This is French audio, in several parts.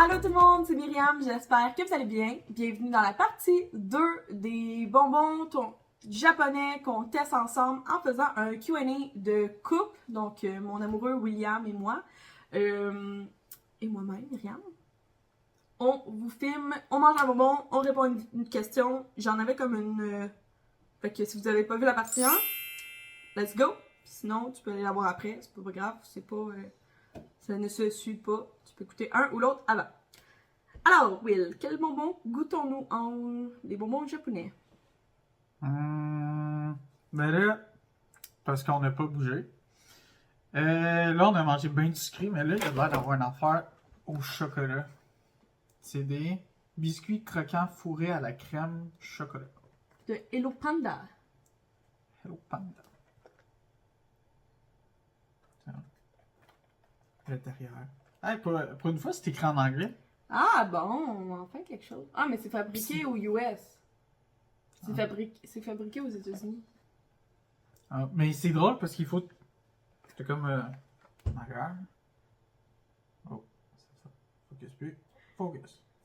Allô tout le monde, c'est Myriam, j'espère que vous allez bien. Bienvenue dans la partie 2 des bonbons japonais qu'on teste ensemble en faisant un Q&A de couple. Donc mon amoureux William et moi, et moi-même Myriam. On vous filme, on mange un bonbon, on répond à une question. J'en avais comme une... Fait que si vous n'avez pas vu la partie 1, let's go! Sinon, tu peux aller la voir après, c'est pas grave, c'est pas... ça ne se suit pas. Tu peux écouter un ou l'autre avant. Alors, Will, quel bonbon goûtons-nous en les bonbons japonais? Ben là, parce qu'on n'a pas bougé. Là, on a mangé bien du sucré, mais là, il y a l'air d'avoir une affaire au chocolat. C'est des biscuits croquants fourrés à la crème chocolat. De Hello Panda. Hello Panda. Tiens. L'intérieur. Hey, pour une fois, c'est écrit en anglais. Ah bon, enfin quelque chose. Ah, mais c'est fabriqué aux US. C'est fabriqué aux États-Unis. Ah, mais c'est drôle parce qu'il faut. C'est comme. Regarde. Oh, c'est ça. Focus plus.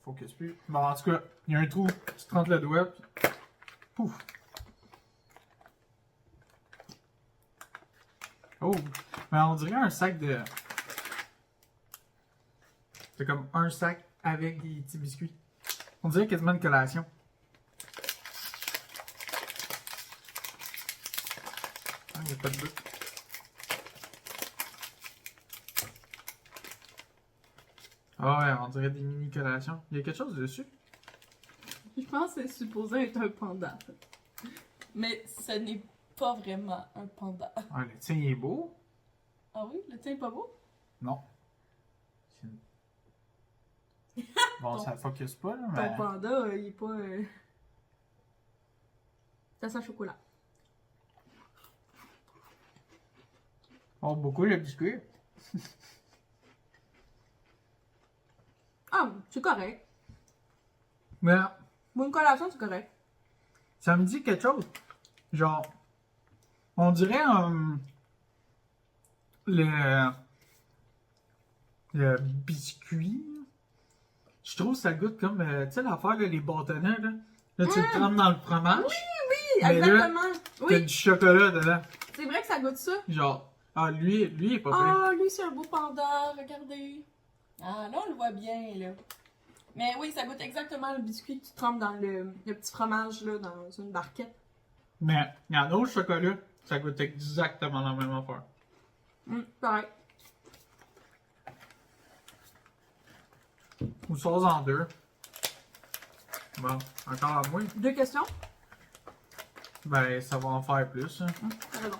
Focus plus. Bon, en tout cas, il y a un trou. Tu te rentres le doigt, puis. Pouf. Oh, mais on dirait un sac de. C'est comme un sac avec des petits biscuits. On dirait quasiment une collation. Ah, il n'y a pas de doute. Ah ouais, on dirait des mini collations. Il y a quelque chose dessus? Je pense que c'est supposé être un panda. Mais ce n'est pas vraiment un panda. Ah, le tien il est beau? Ah oui, le tien est pas beau? Non. Bon, ça focus pas, là, Ton mais. panda, il est pas... Ça sent le chocolat. Oh, beaucoup le biscuit. Ah, c'est correct. Mais Pour une collation, c'est correct. ça me dit quelque chose. Genre, on dirait le biscuit. Je trouve que ça goûte comme, tu sais, l'affaire, là, les bâtonnets, là. Là, tu le trempes dans le fromage. Oui, Mais là, exactement. t'as Oui, du chocolat dedans. c'est vrai que ça goûte ça. Genre, ah, lui il est pas pire. Ah, lui, c'est un beau panda, regardez. Ah, là, on le voit bien, là. Mais oui, ça goûte exactement le biscuit que tu trempes dans le petit fromage, là, dans une barquette. Mais, il y en a au chocolat, ça goûte exactement la même affaire. Pareil. Ou sauce en deux. Bon, encore à moi. 2 questions. Ben, ça va en faire plus. Hein. T'as raison.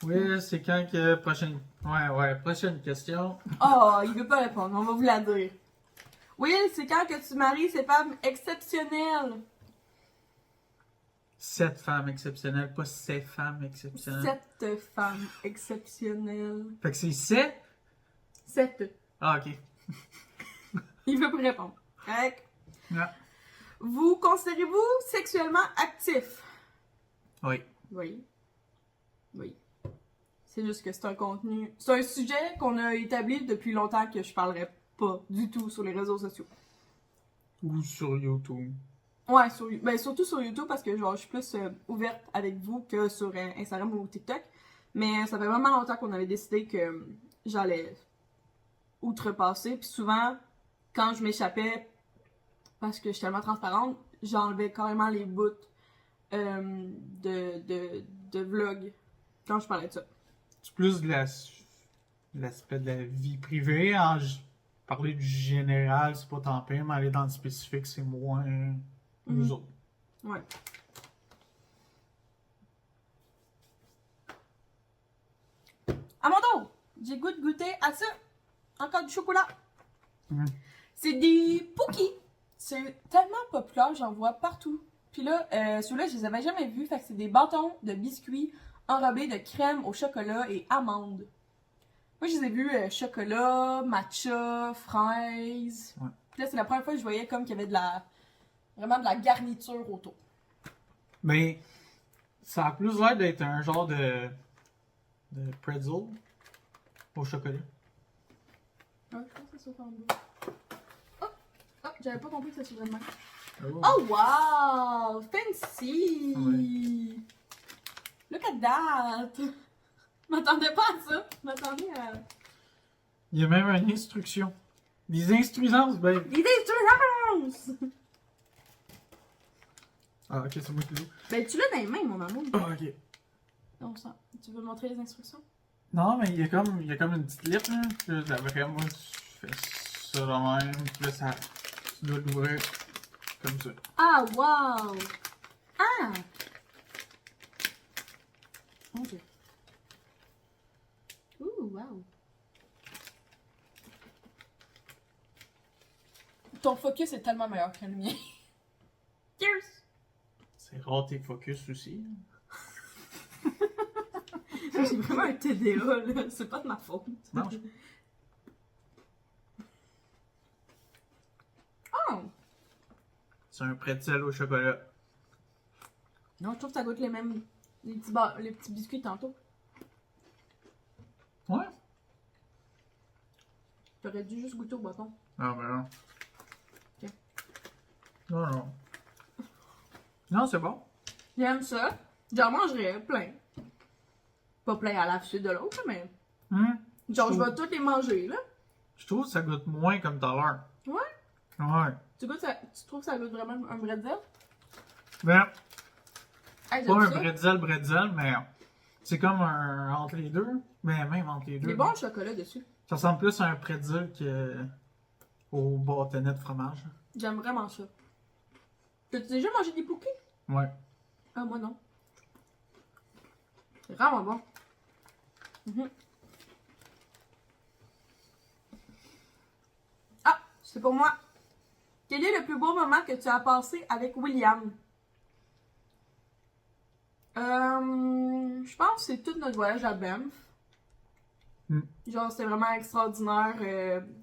Oui, c'est quand que prochaine. Ouais, prochaine question. Oh, il veut pas répondre, on va vous la dire. Will, c'est quand que tu maries ces femmes exceptionnelles? 7 femmes exceptionnelles, pas 7 femmes exceptionnelles. 7 femmes exceptionnelles. Fait que c'est 7? 7. Ah, ok. Il veut pas répondre. Correct. Ouais. Vous considérez-vous sexuellement actif? Oui. Oui. Oui. C'est juste que c'est un contenu... C'est un sujet qu'on a établi depuis longtemps que je parlerai pas du tout sur les réseaux sociaux. Ou sur YouTube. Ouais, surtout sur YouTube parce que genre, je suis plus ouverte avec vous que sur Instagram ou TikTok. Mais ça fait vraiment longtemps qu'on avait décidé que j'allais outrepasser. Puis souvent, quand je m'échappais, parce que je suis tellement transparente, j'enlevais carrément les bouts de vlog quand je parlais de ça. C'est plus de l'aspect de la vie privée. Parler du général, c'est pas tant pire, mais aller dans le spécifique, c'est moins nous autres. Ouais. À mon tour, j'ai goût de goûter à ça. Encore du chocolat. C'est des Pookies. C'est tellement populaire, j'en vois partout. Puis là, ceux-là, je les avais jamais vus. Fait que c'est des bâtons de biscuits enrobés de crème au chocolat et amandes. Moi, je les ai vus chocolat, matcha, fraises. Ouais. Puis là, c'est la première fois que je voyais comme qu'il y avait vraiment de la garniture autour. Mais ça a plus l'air d'être un genre de pretzel au chocolat. Ouais, je pense que c'est ça en bas. Oh, j'avais pas compris que ça s'ouvrait de même. Oh. Oh, wow! Fancy! Ouais. Look at that! Je m'attendais pas à ça. Je m'attendais à... Il y a même une instruction. Des instruisances, babe. Des instructions! Ah, ok, c'est moi qui l'ai. Ben, tu l'as dans les mains, mon amour. Ah, ok. Non, ça. Tu veux montrer les instructions? Non, mais il y a comme une petite lettre, là. Puis là, après, moi, je fais ça de même. Puis là, ça. Tu dois l'ouvrir comme ça. Ah, wow! Ah! Mon Dieu. Ouh, wow. Ton focus est tellement meilleur que le mien. Cheers! C'est rare tes focus aussi. J'ai vraiment un TDA, là. C'est pas de ma faute. Non, Oh! c'est un pretzel au chocolat. Non, je trouve que ça goûte les mêmes... les petits biscuits tantôt. Ouais. J'aurais dû juste goûter au bâton. Ah, ben non. Ok. Non, non. Non, c'est bon. J'aime ça. J'en mangerais plein. Pas plein à la suite de l'autre, mais... Genre, je vais tous les manger, là. Je trouve que ça goûte moins comme tout à l'heure. Ouais? Ouais. Tu trouves que ça goûte vraiment un bretzel? Ben, Hey, pas j'aime un ça. bretzel, mais c'est comme un entre les deux. Mais même entre les Il deux. est bon le chocolat dessus. Ça ressemble plus à un pretzel que au bâtonnet de fromage. J'aime vraiment ça. T'as-tu déjà mangé des Pookies? Ouais. Ah, moi non. C'est vraiment bon. Mhm. Ah, c'est pour moi. Quel est le plus beau moment que tu as passé avec William? Je pense que c'est tout notre voyage à Banff. Genre, c'était vraiment extraordinaire. Tu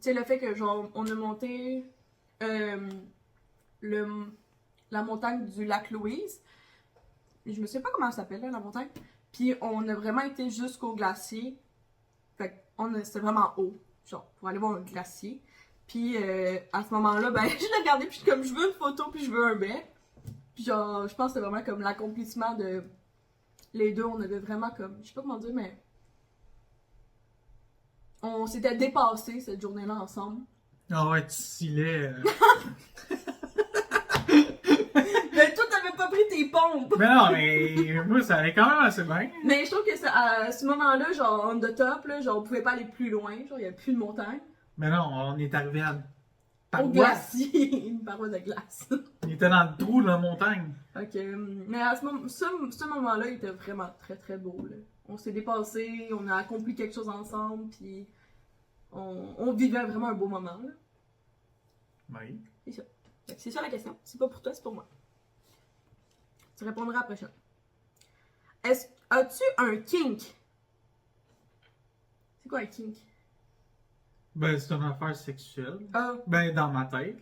sais, le fait que, genre, on a monté la montagne du lac Louise. Je me sais pas comment elle s'appelle, là, la montagne. Puis, on a vraiment été jusqu'au glacier. Fait c'était vraiment haut, genre, pour aller voir un glacier. Puis, à ce moment-là, ben, je l'ai regardé, puis je suis comme, je veux une photo, puis je veux un bec. Puis, genre, je pense que c'était vraiment comme l'accomplissement de... Les deux, on avait vraiment comme... Je sais pas comment dire, mais... On s'était dépassés cette journée-là ensemble. Ah ouais, tu scillais. Mais toi, t'avais pas pris tes pompes! Mais non, mais moi, ça allait quand même assez bien. Mais je trouve que à ce moment-là, genre, on the top, là, genre, on pouvait pas aller plus loin. Genre, il y avait plus de montagne. Mais non, on est arrivé à Au paroisse. glacier. Une paroi de glace. On était dans le trou de la montagne. Ok, mais à ce moment-là, il était vraiment très très beau. Là. On s'est dépassés, on a accompli quelque chose ensemble, puis on vivait vraiment un beau moment. Là. Oui. C'est ça. Fait que c'est ça la question. C'est pas pour toi, c'est pour moi. Tu répondras après ça. As-tu un kink? C'est quoi un kink? Ben, c'est une affaire sexuelle. Ah, Ben, dans ma tête.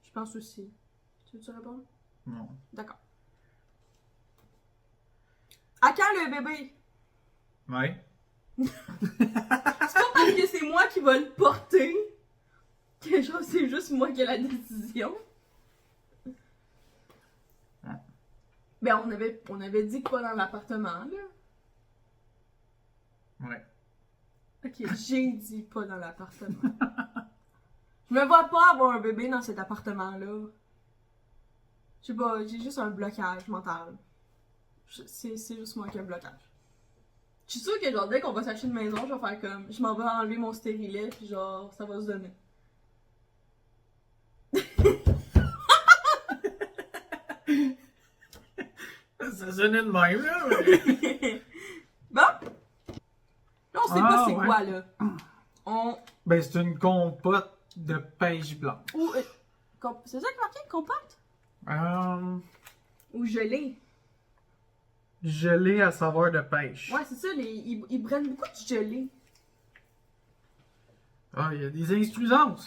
je pense aussi. Tu veux-tu répondre? Non. D'accord. À quand le bébé? Ouais. C'est pas parce que c'est moi qui va le porter que genre c'est juste moi qui ai la décision. Ben on avait dit quoi dans l'appartement là? Ouais. Ok, j'ai dit pas dans l'appartement. Je me vois pas avoir un bébé dans cet appartement-là. Je sais pas, j'ai juste un blocage mental. C'est juste moi qui ai un blocage. Je suis sûre que genre dès qu'on va s'acheter une maison, je vais faire comme je m'en vais enlever mon stérilet puis genre ça va se donner. Ça sonnait de même, là. Mais... Bon! Là, on sait pas c'est ouais. quoi là. On. Ben, c'est une compote de pêche blanc. Ou. C'est ça qui est marqué, compote? Ou gelée? Gelée à saveur de pêche. Ouais, c'est ça, ils prennent beaucoup de gelée. Ah, il y a des instruisances.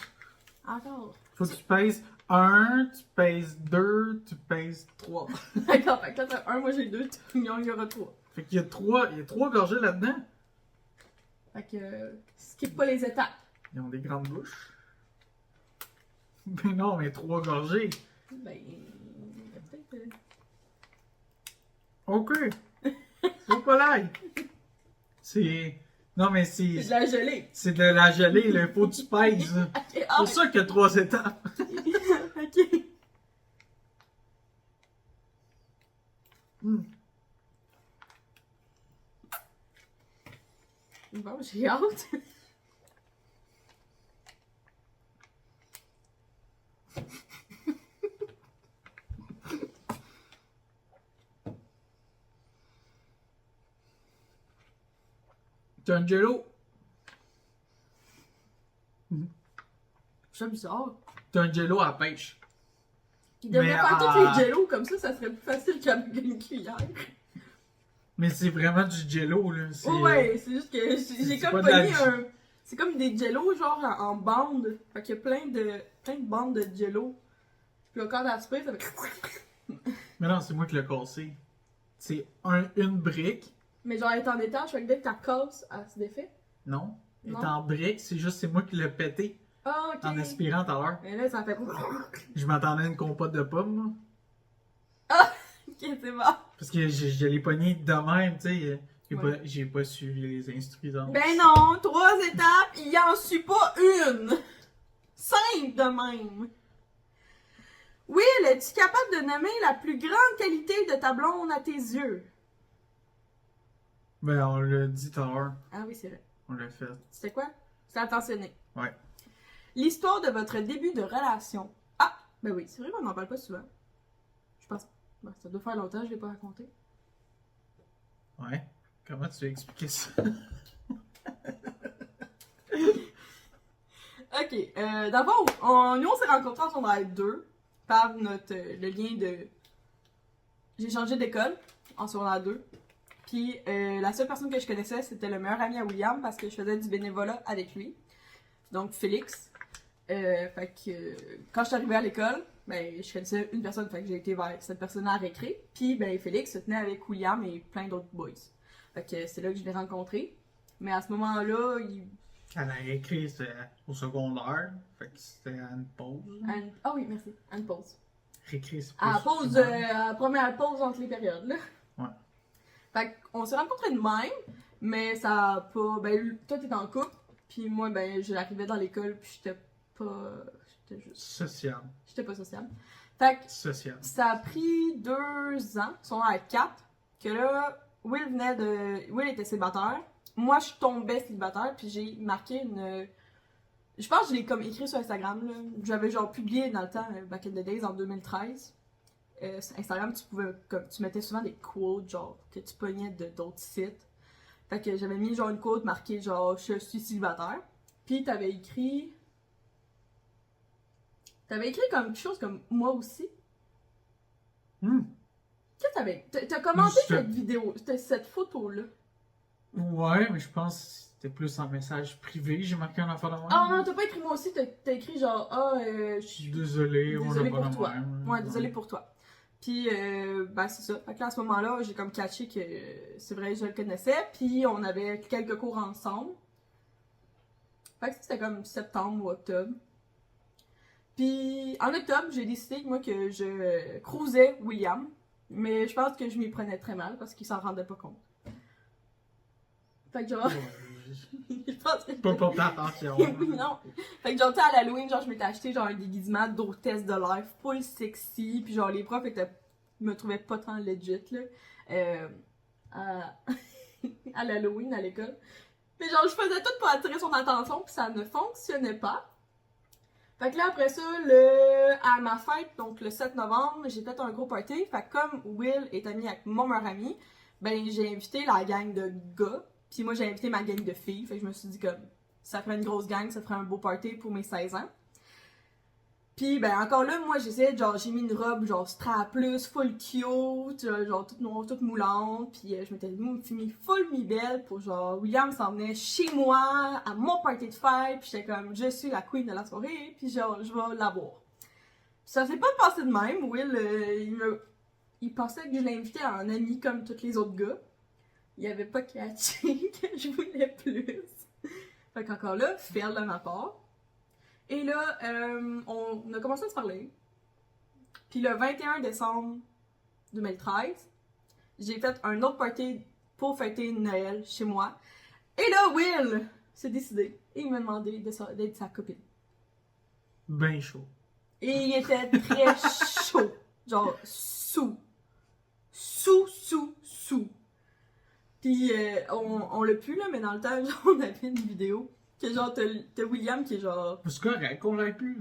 Encore. Faut que tu pèses 1, tu pèses 2, tu pèses 3. D'accord, fait que là t'as un, moi j'ai deux, il y aura trois. Fait qu'il y a 3 gorgées là-dedans. Fait que skip pas les étapes. Ils ont des grandes bouches. Mais non, mais 3 gorgées. Ben, peut-être... Ok. Faut pas l'ail. C'est... Non, mais C'est de c'est... la gelée. C'est de la gelée, là. Faut que tu pèses. Ok, C'est ah, pour ça qu'il y a 3 étapes. ok. Hmm. Bon, j'ai hâte. T'as un jello. C'est bizarre. T'as un jello à la pêche. Il devrait Mais, faire tous les jellos comme ça serait plus facile qu'avec une cuillère. Mais c'est vraiment du jello, là. C'est, Ouais, c'est juste que j'ai c'est comme pas de la pogné un. C'est comme des jellos genre en bande. Fait qu'il y a plein de bandes de jello. Puis là, quand t'as spray, ça fait. Mais non, c'est moi qui l'ai cassé. C'est une brique. Mais genre, elle est en étage, fait que dès que t'as casse, elle se défait. Non. Elle est Non. en brique, c'est moi qui l'ai pété Ah, ok. en aspirant tout à l'heure. Mais là, ça fait. Je m'attendais à une compote de pommes, moi. Ok, c'est bon. Parce que je l'ai pogné de même, tu sais. Ouais. J'ai pas suivi les instructions. Ben non, 3 étapes, il en suit pas une. Simple de même. Will, es-tu capable de nommer la plus grande qualité de ta blonde à tes yeux? Ben, on l'a dit tout à l'heure. Ah oui, c'est vrai. On l'a fait. C'était quoi? C'est attentionné. Ouais. L'histoire de votre début de relation. Ah, ben oui, c'est vrai qu'on n'en parle pas souvent. Je pense. Ben, ça doit faire longtemps que je l'ai pas raconté. Ouais. Comment tu as expliqué ça? Ok, d'abord, nous on s'est rencontrés en secondaire 2 par le lien de... J'ai changé d'école en secondaire 2. Puis la seule personne que je connaissais, c'était le meilleur ami à William parce que je faisais du bénévolat avec lui. Donc Félix. Fait que quand je suis arrivée à l'école, ben je connaissais une personne, fait que j'ai été vers cette personne-là à récré. Puis ben Félix se tenait avec William et plein d'autres boys. Fait que c'est là que je l'ai rencontré. Mais à ce moment-là, Elle a écrit au secondaire. Fait que c'était à une pause. Ah oui, merci. À une pause. Récré, c'est À la plus pause, souvent. à la première pause entre les périodes, là. Ouais. Fait qu'on s'est rencontrés de même, mais ça a pas. Ben, toi t'es en couple, puis moi, ben, j'arrivais dans l'école, puis j'étais pas. Sociable. J'étais pas sociable. Fait que Sociable. ça a pris 2 ans, son à 4, que là, Will était célibataire. Moi, je tombais célibataire, puis j'ai marqué une. Je pense que je l'ai comme écrit sur Instagram, là. J'avais genre publié dans le temps, Back in the Days, en 2013. Sur Instagram, tu mettais souvent des quotes, genre, que tu pognais d'autres sites. Fait que j'avais mis genre une quote marquée genre, je suis célibataire. Puis t'avais écrit. T'avais écrit comme quelque chose comme moi aussi. Qu'est-ce que t'avais. T'as commenté Je- cette vidéo, cette photo-là. Ouais, mais je pense que c'était plus un message privé. J'ai marqué un enfant de moi. Ah non, t'as pas écrit moi aussi, t'as écrit genre, je Je suis suis désolé, on désolée n'a pas pour de toi. même. Ouais, désolée pour toi. Puis, ben c'est ça. Fait que là, à ce moment-là, j'ai comme catché que c'est vrai, je le connaissais. Puis, on avait quelques cours ensemble. Fait que c'était comme septembre ou octobre. Puis, en octobre, j'ai décidé, moi, que je cruisais William. Mais je pense que je m'y prenais très mal parce qu'il s'en rendait pas compte. Fait que genre, Ouais, je pense que... pas porter attention. non. Fait que genre, tu sais, à l'Halloween, genre, je m'étais acheté genre un déguisement d'hôtesse de l'air full sexy. Puis genre, les profs me trouvaient pas tant legit, là. À, à l'Halloween, à l'école. Mais genre, je faisais tout pour attirer son attention, puis ça ne fonctionnait pas. Fait que là, après ça, à ma fête, donc le 7 novembre, j'ai fait un gros party. Fait que comme Will est ami avec mon meilleur ami, ben j'ai invité la gang de gars. Puis moi, j'ai invité ma gang de filles. Fait que je me suis dit comme, ça ferait une grosse gang, ça ferait un beau party pour mes 16 ans. Puis ben encore là, moi j'essayais, genre j'ai mis une robe genre strapless, full cute, genre toute noire, toute moulante. Puis je m'étais mis full mi-belle pour genre William s'en venait chez moi, à mon party de fête. Puis j'étais comme, je suis la queen de la soirée, puis genre je vais l'avoir. Ça s'est pas passé de même. Will, il pensait que je l'invitais en ami comme tous les autres gars. Il avait pas catché que je voulais plus. Fait qu'encore là, fail de ma part. Et là, on a commencé à se parler. Puis le 21 décembre 2013, j'ai fait un autre party pour fêter Noël chez moi. Et là, Will s'est décidé et il m'a demandé d'être sa copine. Ben chaud. Et il était très chaud. Genre, sous. Puis on l'a pu, là, mais dans le temps, genre, on avait une vidéo. Que genre, t'as William qui est genre. C'est correct qu'on l'ait pu.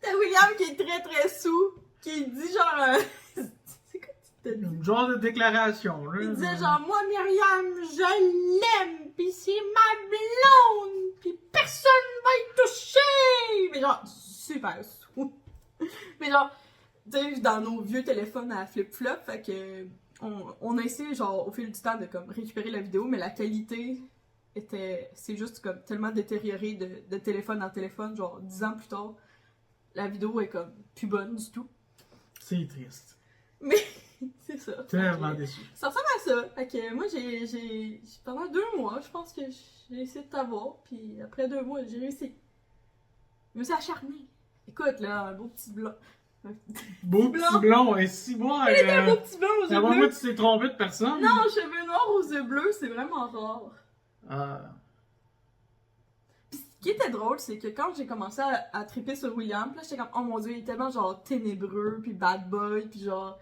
T'as William qui est très très sous. Qui dit genre. C'est quoi tu t'as dit? Un genre de déclaration, là. Il disait genre, moi, Myriam, je l'aime, pis c'est ma blonde, pis personne va y toucher! Mais genre, super sous. Mais genre, tu sais, dans nos vieux téléphones à flip-flop, fait que on a essayé, genre, au fil du temps, de comme récupérer la vidéo, mais la qualité c'est juste comme tellement détérioré de téléphone en téléphone, genre 10 ans plus tard, la vidéo est comme plus bonne du tout. C'est triste. Mais c'est ça. Tellement déçu. Ça ressemble à ça. Fait que moi, j'ai pendant 2 mois, je pense que j'ai essayé de t'avoir, puis après 2 mois, j'ai réussi. Je me suis acharnée. Écoute, là, un beau petit blanc. Beau petit blond, et si moi. Il était un beau petit blanc aux yeux Avant bleus. moi, tu t'es trompé de personne. Non, cheveux noirs aux yeux bleus, c'est vraiment rare. Puis ce qui était drôle, c'est que quand j'ai commencé à triper sur William, puis là j'étais comme, oh mon dieu, il est tellement genre ténébreux, puis bad boy, puis genre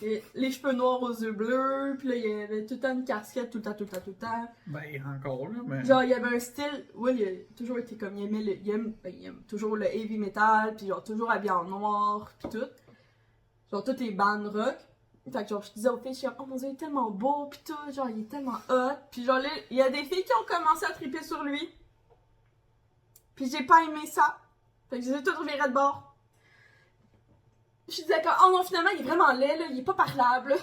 les cheveux noirs aux yeux bleus, puis là il y avait tout le temps une casquette, tout le temps. Ben, encore là, mais. Genre il y avait un style, Will il a toujours été comme, il aime toujours le heavy metal, puis genre toujours habillé en noir, puis tout. Genre toutes les bandes rock. Fait que genre je disais aux filles, je suis comme, oh mon dieu, il est tellement beau, pis tout, genre il est tellement hot. Puis genre là, il y a des filles qui ont commencé à triper sur lui. Puis j'ai pas aimé ça. Fait que je les ai toutes revirées de bord. Je disais comme, oh non, finalement il est vraiment laid, là, il est pas parlable.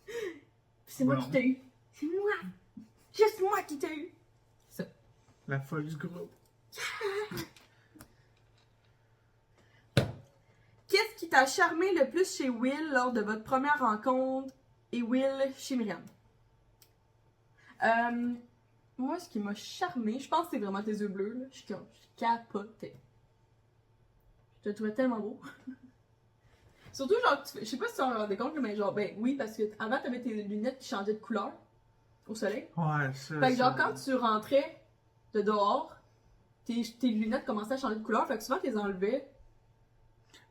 Puis c'est moi qui t'ai eu. C'est moi. Juste moi qui t'ai eu. Ça. La folle du groupe. Qu'est-ce qui t'a charmé le plus chez Will lors de votre première rencontre et Will chez Myriam? Moi, ce qui m'a charmé, je pense que c'est vraiment tes yeux bleus. Là. Je capotais. Je te trouvais tellement beau. Surtout, genre, je sais pas si tu t'en rendais compte, mais genre, ben oui, parce que avant, t'avais tes lunettes qui changeaient de couleur au soleil. Ouais, ça. Fait que genre, quand tu rentrais de dehors, tes lunettes commençaient à changer de couleur, fait que souvent, tu les enlevais.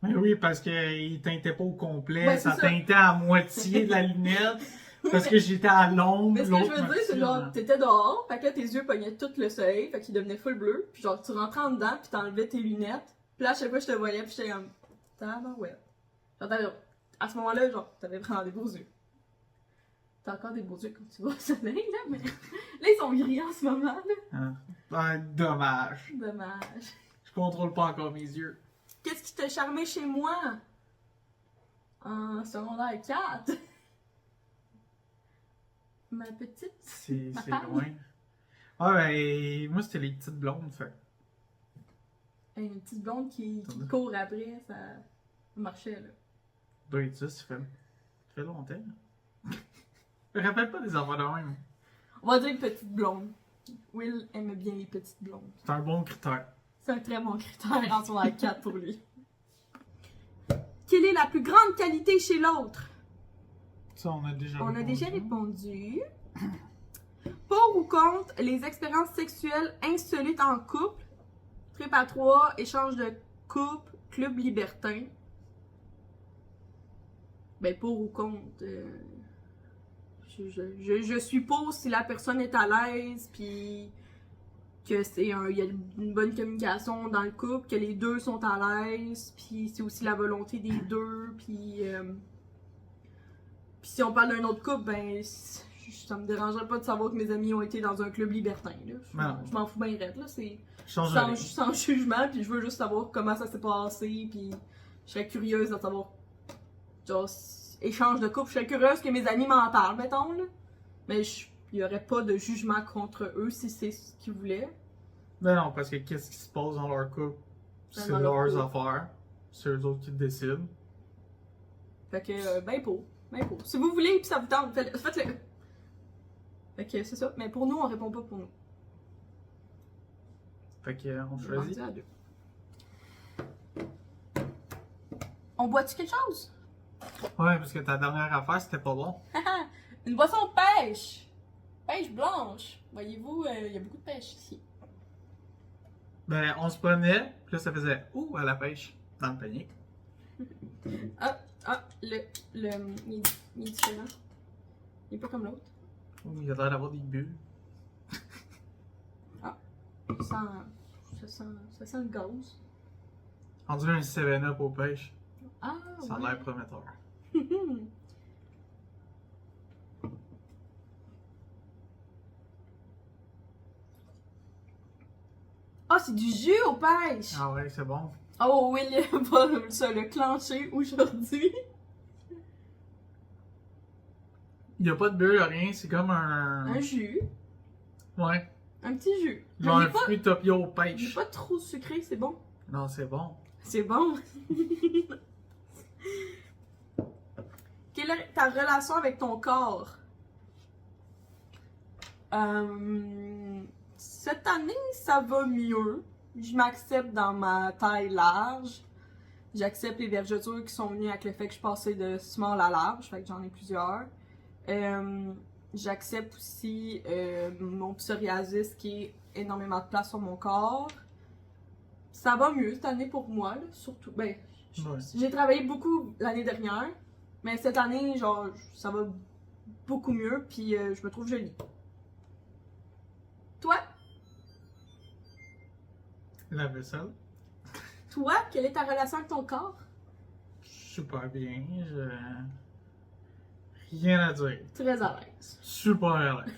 Mais oui, parce qu'il teintait pas au complet, Ouais, ça c'est ça. teintait à moitié de la lunette. Parce que j'étais à l'ombre. Mais ce que je veux dire, c'est genre, t'étais dehors, fait que là, tes yeux pognaient tout le soleil, fait qu'ils devenaient full bleu, puis genre, tu rentrais en dedans, puis t'enlevais tes lunettes, puis là, à chaque fois, je te voyais, puis j'étais comme, tabarouette. Genre, à ce moment-là, genre, t'avais vraiment des beaux yeux. T'as encore des beaux yeux quand tu vas au soleil, là, mais là, ils sont gris en ce moment, là. Hein? Ben, dommage. Dommage. Je contrôle pas encore mes yeux. Qu'est-ce qui t'a charmé chez moi? En secondaire 4? Ma petite. C'est femme. loin. Ah, ben, moi, c'était les petites blondes, fait. Une petite blonde qui court après, ça marchait, là. Doit être ça fait longtemps. Je me rappelle pas des affaires de même. On va dire une petite blonde. Will aimait bien les petites blondes. C'est un bon critère. C'est un très bon critère en secondaire 4 pour lui. Quelle est la plus grande qualité chez l'autre? Ça, on a déjà On répondu. a déjà répondu. Pour ou contre les expériences sexuelles insolites en couple? Trip à 3, échange de couple, club libertin. Ben, pour ou contre? Je suppose si la personne est à l'aise, puis que il y a une bonne communication dans le couple, que les deux sont à l'aise, puis c'est aussi la volonté des deux, puis si on parle d'un autre couple, ben ça me dérangerait pas de savoir que mes amis ont été dans un club libertin, là. Je m'en fous bien raide, là, c'est sans jugement, puis je veux juste savoir comment ça s'est passé, puis je serais curieuse de savoir, genre, échange de couple, je serais curieuse que mes amis m'en parlent, mettons, là. Mais il y aurait pas de jugement contre eux si c'est ce qu'ils voulaient. Ben non, parce que qu'est-ce qui se passe dans leur couple, c'est Dans leur leurs couple. affaires. C'est eux autres qui décident. Fait que, ben pour. Si vous voulez, puis ça vous tente, faites-le. Fait que c'est ça. Mais pour nous, on répond pas pour nous. Fait que, on On est choisit. rendu à 2. On boit-tu quelque chose? Ouais, parce que ta dernière affaire, c'était pas bon. Une boisson de pêche! Pêche blanche! Voyez-vous, il y a beaucoup de pêche ici. Ben, on se promenait, puis là, ça faisait « Ouh, à la pêche » dans le panier. Il est différent. Il est pas comme l'autre. Ouh, il a l'air d'avoir des bulles. Ça sent le gaz. On dirait un 7-up aux pêches. Ah, Ça a l'air prometteur. Ah, c'est du jus aux pêches! Ah ouais, c'est bon. Oh, William va se le clencher aujourd'hui. Il y a pas de bulle, rien, c'est comme Un jus. Ouais. Un petit jus. Genre Mais un fruit topio aux il est pêches. pas trop sucré, c'est bon. Non, c'est bon. C'est bon. Quelle est ta relation avec ton corps? Cette année, ça va mieux. Je m'accepte dans ma taille large. J'accepte les vergetures qui sont venues avec le fait que je passais de small à large, fait que j'en ai plusieurs. J'accepte aussi mon psoriasis qui est énormément de place sur mon corps. Ça va mieux cette année pour moi, là, surtout. Ben, Ouais. j'ai travaillé beaucoup l'année dernière, mais cette année, genre, ça va beaucoup mieux, puis je me trouve jolie. Toi? La vaisselle. Toi, quelle est ta relation avec ton corps? Super bien. Rien à dire. Très à l'aise. Super à l'aise.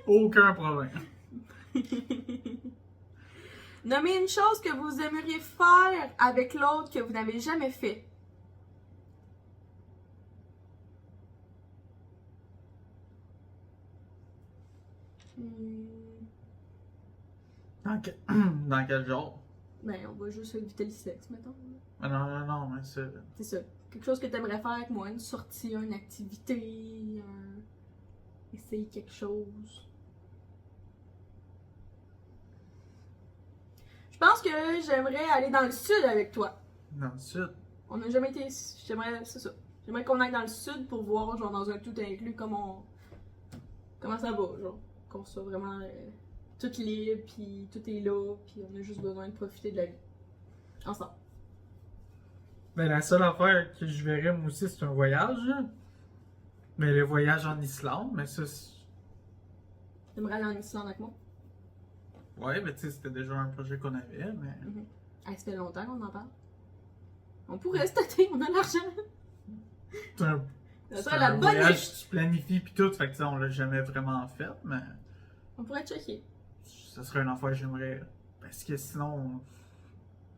Aucun problème. Nommez une chose que vous aimeriez faire avec l'autre que vous n'avez jamais fait. Dans quel genre? Ben, on va juste éviter le sexe, mettons. Ah non, mais c'est... C'est ça. Quelque chose que tu aimerais faire avec moi, une sortie, une activité, essayer quelque chose. Je pense que j'aimerais aller dans le sud avec toi. Dans le sud. On n'a jamais été. C'est ça. J'aimerais qu'on aille dans le sud pour voir, genre, dans un tout inclus, comment ça va, genre. Qu'on soit vraiment tout libre, puis tout est là, puis on a juste besoin de profiter de la vie. Ensemble. Ben, la seule affaire que je verrais, moi aussi, c'est un voyage, là. Mais le voyage en Islande, mais ça, J'aimerais aller en Islande avec moi. ouais, mais tu sais, c'était déjà un projet qu'on avait, mais... Ça fait longtemps qu'on en parle. On pourrait cet été, on a l'argent. C'est un, Ça c'est serait la un bonne voyage idée. que tu planifies pis tout, fait que tu sais, on l'a jamais vraiment fait, mais... On pourrait checker. Ça serait une affaire que j'aimerais... Parce que sinon,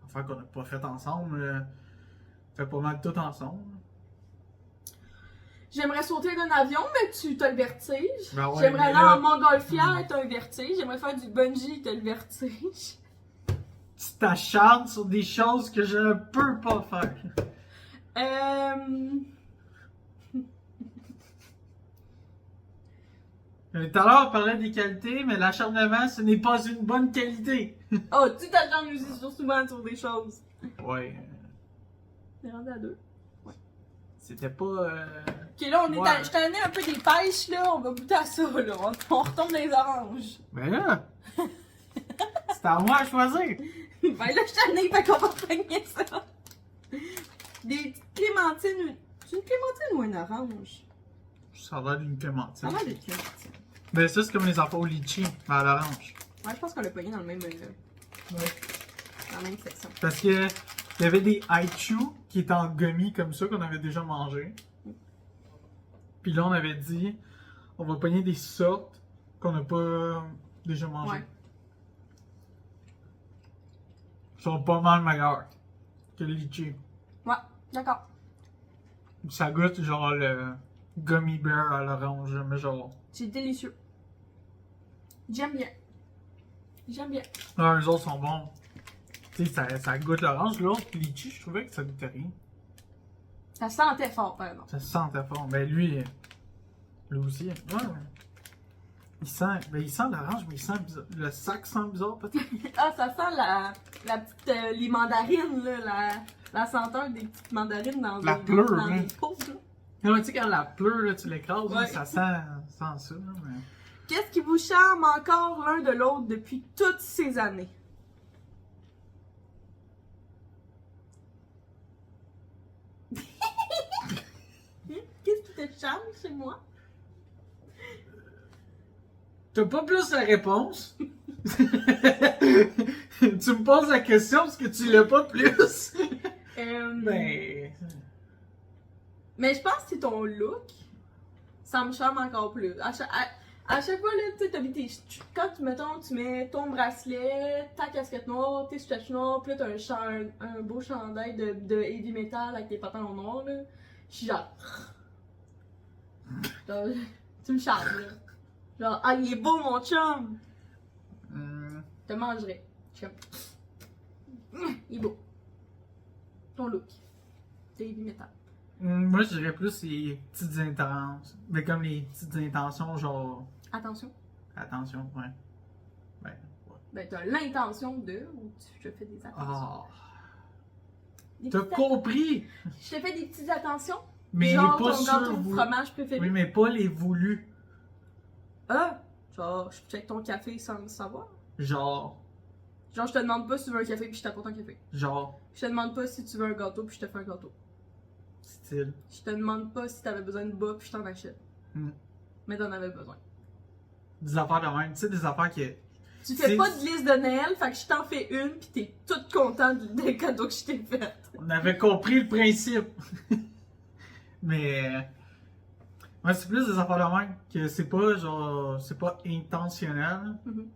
une affaire qu'on n'a pas faite ensemble, on fait pas mal tout ensemble. J'aimerais sauter d'un avion, mais tu as le vertige. Ben ouais, J'aimerais mais aller là- en montgolfière, t'as un vertige. J'aimerais faire du bungee, t'as le vertige. Tu t'acharnes sur des choses que je ne peux pas faire. Tout à l'heure, on parlait des qualités, mais l'acharnement, ce n'est pas une bonne qualité. Oh, tu t'acharnes aussi souvent sur des choses. Ouais, On est rendu à 2. c'était pas... Ok, là, Ouais. je t'en ai un peu des pêches, là. On va goûter à ça, là. On retombe dans les oranges. Ben là, c'est à moi à choisir. Ben là, je t'en ai, fait qu'on va pogner ça. Des petites clémentines. C'est une clémentine ou une orange? Ça a l'air d'une clémentine. Ça va, des clémentines. Ben ça, c'est comme les enfants au litchi, mais à l'orange. Ouais, je pense qu'on l'a pogné dans le même, Ouais. dans la même section. Parce que il y avait des haichu qui étaient en gummy comme ça qu'on avait déjà mangé. Puis là, on avait dit, on va pogner des sortes qu'on n'a pas déjà mangées. Ouais. Ils sont pas mal meilleurs que le litchi. Ouais, d'accord. Ça goûte genre le gummy bear à l'orange, mais genre... C'est délicieux. J'aime bien. J'aime bien. Ah, eux autres sont bons. Tu sais, ça goûte l'orange. L'autre, litchi, je trouvais que ça goûtait rien. Ça sentait fort, pardon. Ça se sentait fort. Ben lui aussi. Ouais. il sent l'orange, mais il sent bizarre. Le sac sent bizarre, peut-être. Ah, ça sent la petite. Les mandarines, là. La senteur des petites mandarines dans La des, pleure, dans hein. des pots, là. Non, mais tu sais, quand la pleure, là, tu l'écrases, là, Ouais. ça sent ça, là, mais... Qu'est-ce qui vous charme encore l'un de l'autre depuis toutes ces années? Qu'est-ce qui te charme chez moi? T'as pas plus la réponse. Tu me poses la question parce que tu l'as pas plus. Ben... Mais je pense que c'est ton look. Ça me charme encore plus. À chaque fois, là, tu sais, t'as mis quand mettons, tu mets ton bracelet, ta casquette noire, tes stretch noirs, pis là, t'as un beau chandail de heavy metal avec tes patins en noir, là. Je suis genre... Genre, tu me charmes, là. Genre, ah, il est beau, mon chum! Je te mangerais. Je suis comme... Il est beau. Ton look. De heavy metal. Moi, je dirais plus les petites intentions. Mais comme les petites intentions, genre... Attention. Attention, ouais. Ben, ouais. Ben, t'as l'intention de, ou je fais des attentions? Ah, Des t'as petites compris! Je te fais des petites attentions? Mais genre pas ton sûr, gâteau de fromage préféré? Oui, mais pas les voulus. Ah! Genre, je check ton café sans le savoir. Genre, Genre, je te demande pas si tu veux un café puis je t'apporte un café. genre, Je te demande pas si tu veux un gâteau puis je te fais un gâteau. style. Je te demande pas si t'avais besoin de bas puis je t'en achète. Hmm. Mais t'en avais besoin. Des affaires de même. Tu sais, des affaires qui... Tu fais C'est- pas de liste de Noël, fait que je t'en fais une pis t'es toute contente des cadeaux que je t'ai fait. On avait compris le principe. Mais... Ouais, c'est plus des affaires de même. Que c'est pas, genre... C'est pas intentionnel. Mhm.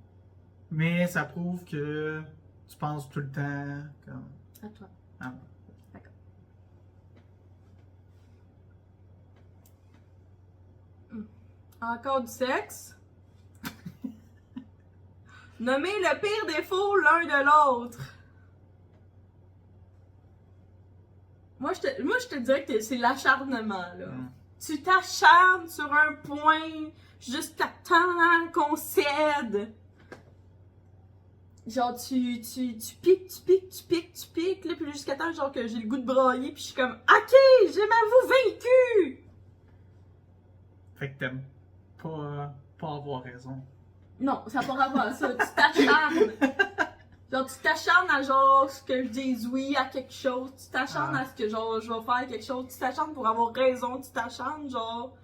Mais ça prouve que tu penses tout le temps comme... À toi. Ah, D'accord. Encore du sexe. Nommez le pire défaut l'un de l'autre. Moi, je te dirais que c'est l'acharnement, là. Mm. Tu t'acharnes sur un point jusqu'à temps qu'on cède. Genre, tu piques, là, puis jusqu'à temps, genre, que j'ai le goût de brailler, puis je suis comme, OK, j'ai m'avoue vaincu! Fait que t'aimes pas avoir raison. Non, ça n'a pas rapport à ça. Tu t'acharnes. Genre, tu t'acharnes à genre ce que je dise oui à quelque chose. Tu t'acharnes à ce que genre je vais faire quelque chose. Tu t'acharnes pour avoir raison. Tu t'acharnes genre.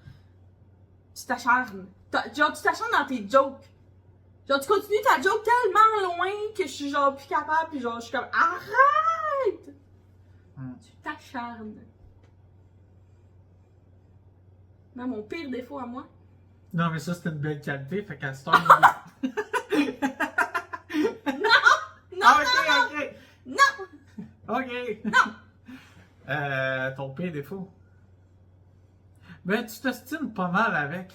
Tu t'acharnes. Genre, tu t'acharnes dans tes jokes. Genre, tu continues ta joke tellement loin que je suis genre plus capable. Puis genre, je suis comme arrête! Tu t'acharnes. Mais mon pire défaut à moi. Non, mais ça, c'était une belle qualité. Fait qu'à ce temps... Non, ok. non! Ok. Ton pire défaut. Ben, tu t'ostines pas mal avec.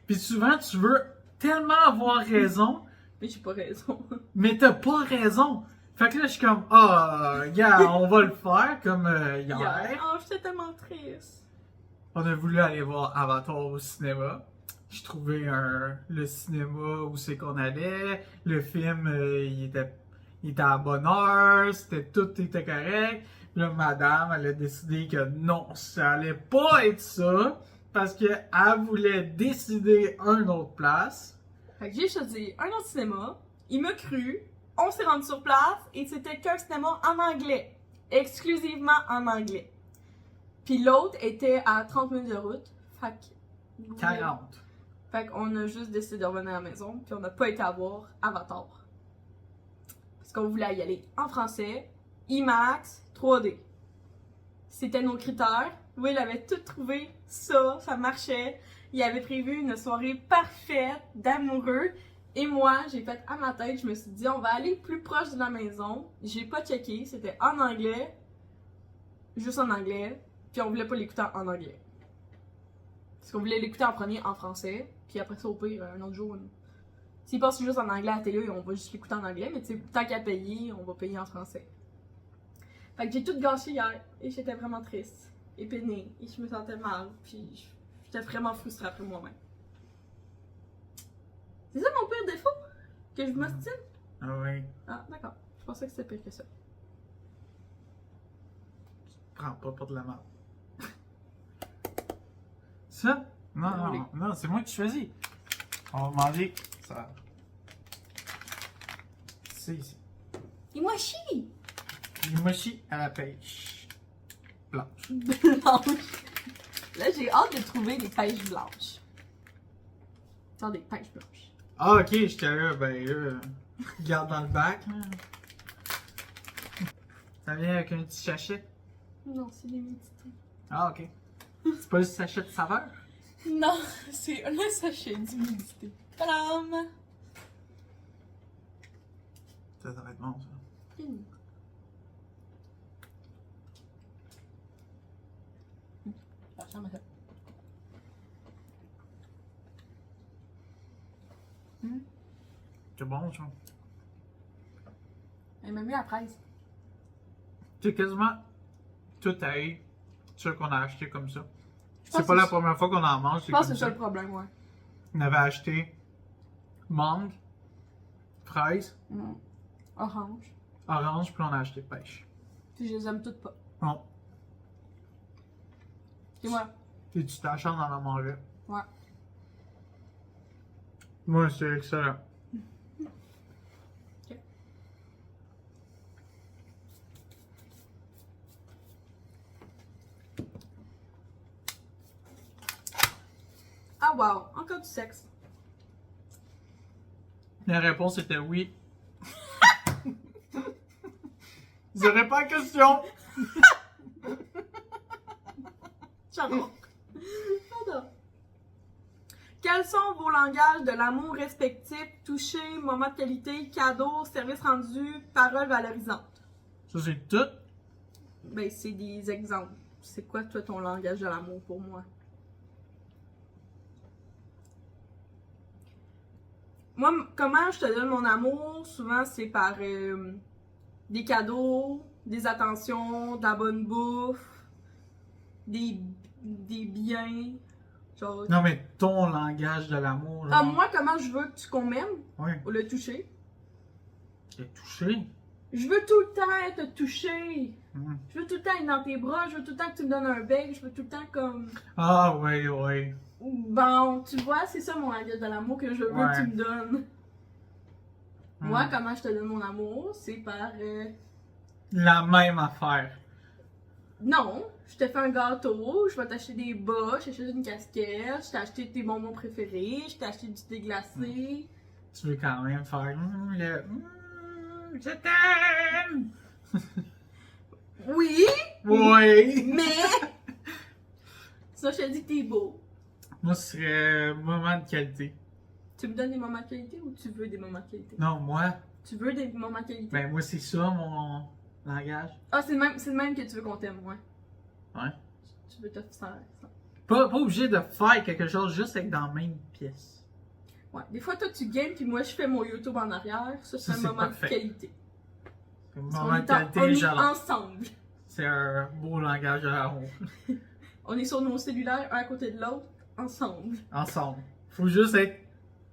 Puis souvent, tu veux tellement avoir raison, Mais j'ai pas raison. mais t'as pas raison. Fait que là, je suis comme, gars, on va le faire comme hier. Oh, j'étais tellement triste. On a voulu aller voir Avatar au cinéma. J'ai trouvé le cinéma où c'est qu'on allait. Le film, il était à bonne heure. Tout était correct. Puis là, madame, elle a décidé que non, ça allait pas être ça. Parce qu'elle voulait décider une autre place. Fait que j'ai choisi un autre cinéma. Il m'a cru. On s'est rendu sur place et c'était qu'un cinéma en anglais. Exclusivement en anglais. Puis l'autre était à 30 minutes de route. Fait que... 40. Fait qu'on a juste décidé de revenir à la maison. Puis on n'a pas été à voir Avatar. Parce qu'on voulait y aller en français, IMAX, 3D. C'était nos critères. Will avait tout trouvé, ça marchait. Il avait prévu une soirée parfaite d'amoureux. Et moi, j'ai fait à ma tête, je me suis dit, on va aller plus proche de la maison. J'ai pas checké, c'était en anglais. Juste en anglais. Puis on voulait pas l'écouter en anglais. Parce qu'on voulait l'écouter en premier en français. Puis après ça, au pire, un autre jour. S'il passe juste en anglais à la télé, on va juste l'écouter en anglais. Mais tu sais, tant qu'à payer, on va payer en français. Fait que j'ai tout gâché hier. Et j'étais vraiment triste. Et peinée. Et je me sentais mal. Puis j'étais vraiment frustrée après moi-même. C'est ça mon pire défaut? Que je m'ostine? Ah oui. Ah, d'accord. Je pensais que c'était pire que ça. Prends pas pour de la merde. Ça? Non, Désolé. non, c'est moi qui choisis. On va manger ça. C'est ici. Et moi, chie! Du mochi à la pêche. Blanche. Blanche. Là, j'ai hâte de trouver des pêches blanches. Genre des pêches blanches. Ah, ok, j'étais là, regarde dans le bac. Là. Ça vient avec un petit sachet. Non, c'est l'humidité. Ah, ok. C'est pas le sachet de saveur? Non, c'est le sachet d'humidité. Tadam! Ça devrait être bon, ça. La chambre à C'est bon, ça. Elle m'a mis la fraise. C'est quasiment tout à ce qu'on a acheté comme ça. pense C'est pas que la c'est- première fois qu'on en mange, Je c'est pense comme que c'est ça ça. le problème, ouais. On avait acheté mangue, fraise, Orange. orange, puis on a acheté pêche. Puis je les aime toutes pas. Bon, Et moi. et tu t'acharnes dans la manger. Ouais. Moi, c'est excellent. Ok. Ah wow, encore du sexe. La réponse était oui. Vous aurez pas de question. J'adore. J'adore. Quels sont vos langages de l'amour respectifs? Toucher, moment de qualité, cadeau, service rendu, paroles valorisantes. Ça, c'est tout. Ben, c'est des exemples. C'est quoi, toi, ton langage de l'amour pour moi? Moi, comment je te donne mon amour? Souvent, c'est par des cadeaux, des attentions, de la bonne bouffe, des biens. Genre... Non, mais ton langage de l'amour. Ah, genre. moi, comment je veux qu'on m'aime? Ouais. Ou le toucher? T'es touché. Je veux tout le temps te toucher. Hmm. Je veux tout le temps être dans tes bras. Je veux tout le temps que tu me donnes un bec. Je veux tout le temps comme... Ah, ouais, ouais. Bon, tu vois, c'est ça mon langage de l'amour que je veux Ouais. que tu me donnes. Hmm. Moi, comment je te donne mon amour? C'est par... La même affaire. Non, je te fais un gâteau, je vais t'acheter des bas, je t'achète une casquette, je t'ai acheté tes bonbons préférés, je t'ai acheté du thé glacé. Tu veux quand même faire je t'aime. Oui, Oui. mais... Sinon, je te dis que t'es beau. Moi, ce serait moment de qualité. Tu me donnes des moments de qualité ou tu veux des moments de qualité? Non, moi, Tu veux des moments de qualité? ben moi, c'est ça mon langage. Ah, c'est le même que tu veux qu'on t'aime, ouais. Ouais. Tu veux te faire ça. Pas obligé de faire quelque chose, juste être dans la même pièce. Ouais, des fois, toi, tu games, puis moi, je fais mon YouTube en arrière. Ça, c'est Ça, un c'est moment parfait. de qualité. C'est un Parce moment qu'on de est, on qualité, est j'adore. ensemble. C'est un beau langage de l'amour. On est sur nos cellulaires, un à côté de l'autre, ensemble. Ensemble. Faut juste être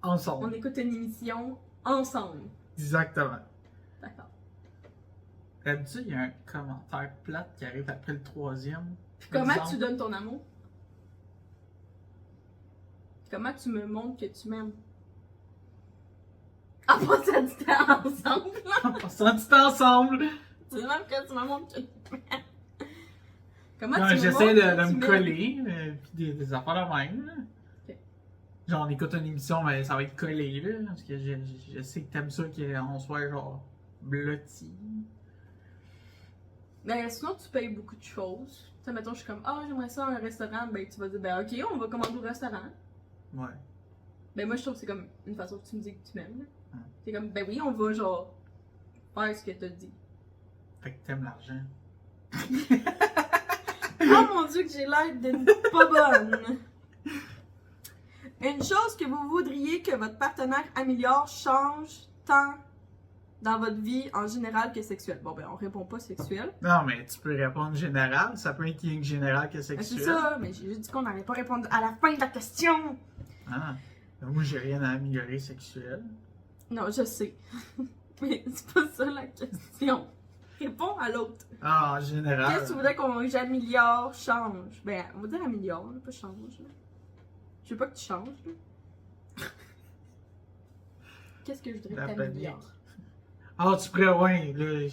On ensemble. écoute une émission ensemble. Exactement. D'accord. D'habitude, il y a un commentaire plate qui arrive après le troisième. Puis comment Exemple. tu donnes ton amour? Comment tu me montres que tu m'aimes? Ah, pas ça du temps ensemble! On s'en dit ensemble. C'est même que tu me montres que tu m'aimes. Comment Non, tu me j'essaie montres que de tu me m'aimes? coller, puis des affaires de même. Là. Ok. Genre, on écoute une émission, mais ça va être collé, là. Parce que je sais que t'aimes ça qu'on soit genre blotti. Ben, sinon, tu payes beaucoup de choses. Tu sais, mettons, je suis comme, ah, j'aimerais ça un restaurant. Ben, tu vas dire, ben, ok, on va commander au restaurant. Ouais. Ben, moi, je trouve que c'est comme une façon que tu me dis que tu m'aimes. là. Hmm. C'est comme, ben oui, on va, genre, faire ce que t'as dit. Fait que t'aimes l'argent. Oh mon dieu, que j'ai l'air d'une pas bonne! Une chose que vous voudriez que votre partenaire améliore, change tant dans votre vie en général que sexuel. Bon, ben, on répond pas sexuel. Non, mais tu peux répondre général. Ça peut être rien que général que Ben, sexuel. c'est ça, mais j'ai juste dit qu'on n'allait pas répondre à la fin de la question. Ah. Moi, j'ai rien à améliorer sexuel. Non, je sais. Mais c'est pas ça la question. Réponds à l'autre. Ah, en général. Qu'est-ce que tu voudrais qu'on j'améliore, change? Ben, on va dire améliore, là, pas change. Là. Je veux pas que tu changes. Là. Qu'est-ce que je voudrais La que t'améliores? Ah, tu pourrais, ouais, là,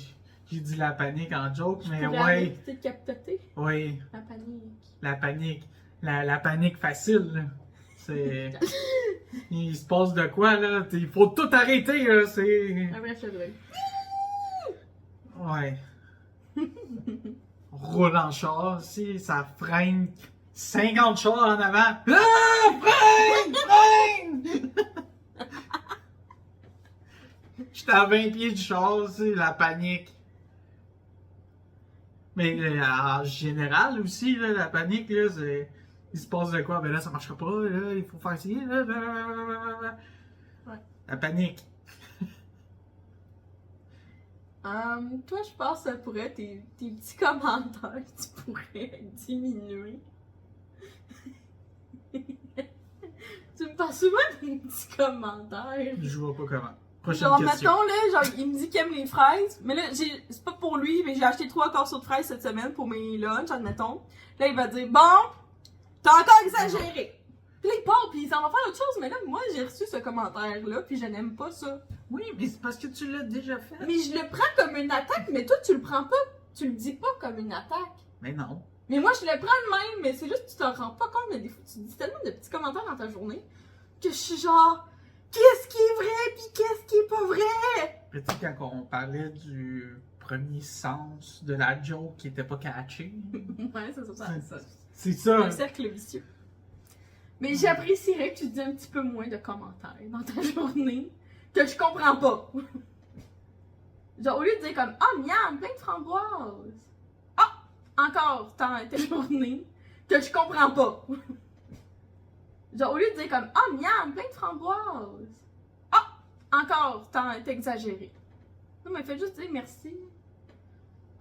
j'ai dit la panique en joke, mais ouais. Éviter de capoter? Oui, La panique. la panique. La panique facile, là. C'est. Il se passe de quoi, là? Il faut tout arrêter, là. C'est. Un vrai chevreuil. Ouais. Roule en char, si, ça freine 50 chars en avant. Ah! Freine! Freine! J'étais à 20 pieds du char, c'est la panique. Mais en général aussi, là, la panique, là, c'est. Il se passe de quoi? Ben là, ça marchera pas, là, il faut faire ci, là, Ouais. La panique. Toi, je pense que ça pourrait, tes petits commentaires, tu pourrais diminuer. Tu me passes souvent des petits commentaires. Je vois pas comment. Prochaine Genre, question. mettons, là, genre, il me dit qu'il aime les fraises, mais là, c'est pas pour lui, mais j'ai acheté 3 casseaux de fraises cette semaine pour mes lunchs, admettons. Là, il va dire, bon, t'as encore exagéré. Puis là, il part, puis il s'en va faire autre chose, mais là, moi, j'ai reçu ce commentaire-là, puis je n'aime pas ça. Oui, mais c'est parce que tu l'as déjà fait. Mais je le prends comme une attaque, mais toi, tu le prends pas, tu le dis pas comme une attaque. Mais non. Mais moi, je le prends de même, mais c'est juste que tu t'en rends pas compte, mais des fois, tu dis tellement de petits commentaires dans ta journée, que je suis genre, qu'est-ce qui est vrai, puis qu'est-ce qui est pas vrai? Tu sais, quand on parlait du premier sens de la joke qui était pas catché. Ouais, c'est ça. C'est ça. Un cercle vicieux. Mais j'apprécierais que tu dis un petit peu moins de commentaires dans ta journée que je comprends pas. Genre, au lieu de dire comme, oh miam, plein de framboises. Ah, encore dans ta journée que je comprends pas. Genre, au lieu de dire comme, oh miam, plein de framboises. Ah, encore t'es exagéré. Non, mais fais juste dire merci.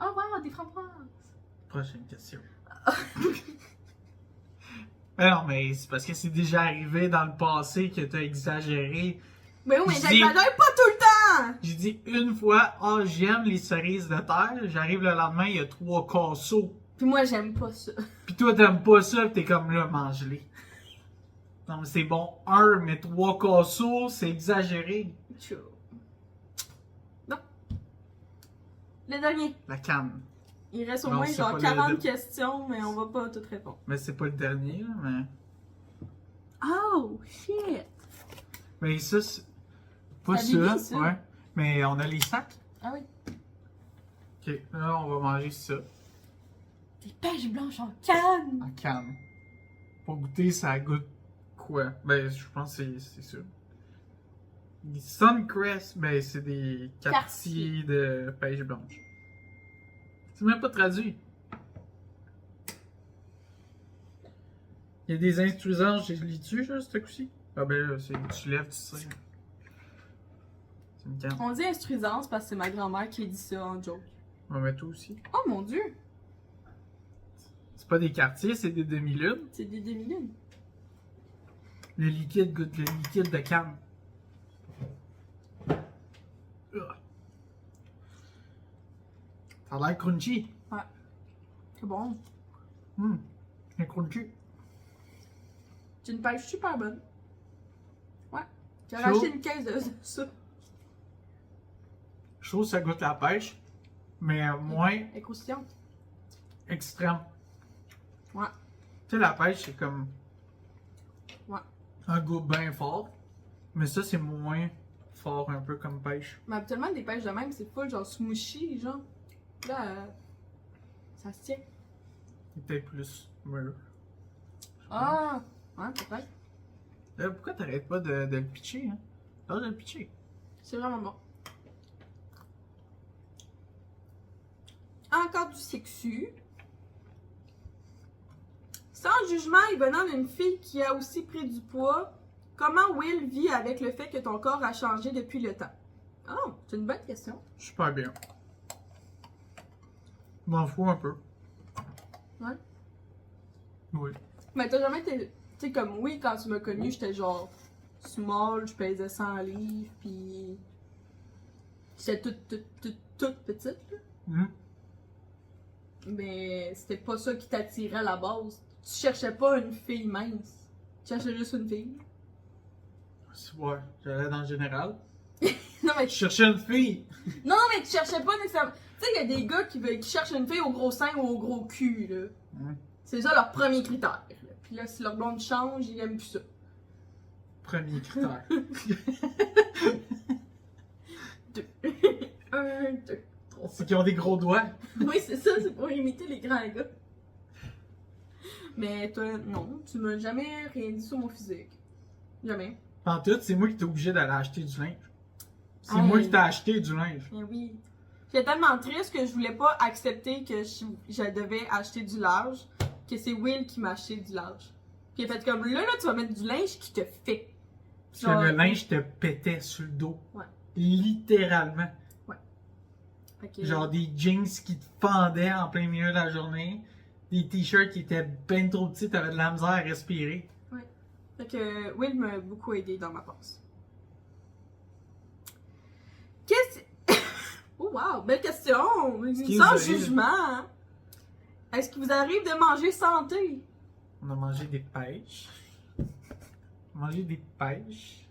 Oh wow, des framboises. Prochaine question. Mais non, mais c'est parce que c'est déjà arrivé dans le passé que t'as exagéré. Mais oui, mais Je dis- j'exagère pas tout le temps! J'ai dit une fois, ah, j'aime les cerises de terre. J'arrive le lendemain, il y a 3 casseaux. Puis moi, j'aime pas ça. Pis toi, t'aimes pas ça, pis t'es comme là, mange-les. Non, mais c'est bon, mais 3 casseaux, c'est exagéré. Chaud. Non. Le dernier. La canne. Il reste au Non, moins c'est genre pas 40 le- questions, mais on va pas toutes répondre. Mais c'est pas le dernier, là, mais. Oh, shit! Mais ça, c'est. Pas La Bibi, ça, ça. ouais. Mais on a les sacs. Ah oui. Ok, là, on va manger ça. Des pêches blanches en canne! En canne. Pour goûter, ça goûte quoi? Ben, je pense que c'est ça. Les Suncrest, ben, c'est des quartiers de pêche blanche. C'est même pas traduit. Il y a des instruisances, je les lis-tu, là, ce coup-ci? Ah ben là, tu lèves, tu sais. C'est une canne. On dit instruisance parce que c'est ma grand-mère qui dit ça en joke. On va mettre tout aussi. Oh mon dieu! C'est pas des quartiers, c'est des demi-lunes. C'est des demi-lunes. Le liquide goûte le liquide de canne. Ça a l'air crunchy. C'est bon. C'est crunchy. C'est une pêche super bonne. Ouais. J'ai Chaud. racheté une caisse de ça. Je trouve que ça goûte la pêche, mais moins Elle est croustillante. extrême. Ouais. Tu sais, la pêche, c'est comme Ouais. un goût bien fort, mais ça, c'est moins fort un peu comme pêche. Mais habituellement, des pêches de même, c'est full genre smooshy, genre. Là, ça se tient. C'est peut-être plus mûr. Ah! Ouais, peut-être. Pourquoi t'arrêtes pas de le pitcher, hein? Ah, de le pitcher. C'est vraiment bon. Encore du sexu. Sans jugement et venant d'une fille qui a aussi pris du poids, comment Will vit avec le fait que ton corps a changé depuis le temps? Oh, c'est une bonne question. Super bien. Je m'en fous un peu. Ouais. Oui. Mais t'as jamais été. Tu sais, comme oui, quand tu m'as connu, j'étais genre small, je pesais 100 livres, puis j'étais toute petite, là. Hum. Mais c'était pas ça qui t'attirait à la base. Tu cherchais pas une fille mince. Tu cherchais juste une fille. Ouais, j'allais dans le général. Non, mais Je cherchais une fille. non, mais tu cherchais pas nécessairement. Tu sais, il y a des gars qui cherchent une fille au gros sein ou au gros cul, là. C'est ça leur premier critère. Là. Puis là, si leur blonde change, ils aiment plus ça. Premier critère. 2. 1, 2, 3. C'est qu'ils ont des gros doigts. Oui, c'est ça, c'est pour imiter les grands gars. Mais toi, non, tu m'as jamais rien dit sur mon physique. Jamais. En tout, c'est moi qui t'ai obligé d'aller acheter du linge. C'est Hey. moi qui t'ai acheté du linge. Mais oui. J'étais tellement triste que je voulais pas accepter que je devais acheter du linge, que c'est Will qui m'a acheté du linge. Puis il a fait comme là, tu vas mettre du linge qui te fait. Parce que le linge te pétait sur le dos. Ouais. Littéralement. Fait que- Genre des jeans qui te fendaient en plein milieu de la journée. Des t-shirts qui étaient ben trop petits, t'avais de la misère à respirer. Fait que Will m'a beaucoup aidé dans ma passe. Qu'est-ce... Oh wow, belle question! Sans Excusez. jugement! Hein? Est-ce qu'il vous arrive de manger santé? On a mangé des pêches. On a mangé des pêches.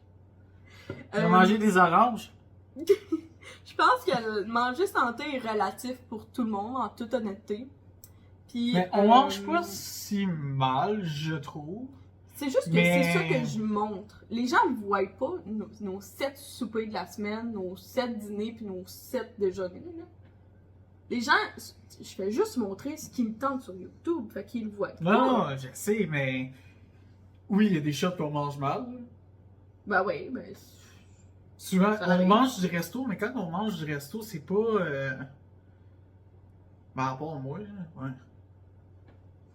On a mangé des oranges. Je pense que manger santé est relatif pour tout le monde, en toute honnêteté. Puis, Mais on mange pas si mal, je trouve. C'est juste que Mais- c'est ça que je montre. Les gens ne voient pas nos 7 soupers de la semaine, nos 7 dîners, puis nos 7 déjeuners. Là. Les gens, je fais juste montrer ce qui me tente sur YouTube, fait qu'ils le voient. Non, je sais, mais. Oui, il y a des shots qu'on mange mal. Ben oui, ben. Souvent, Ça on arrive. mange du resto, mais quand on mange du resto, c'est pas. Ben, à part moi, là, ouais.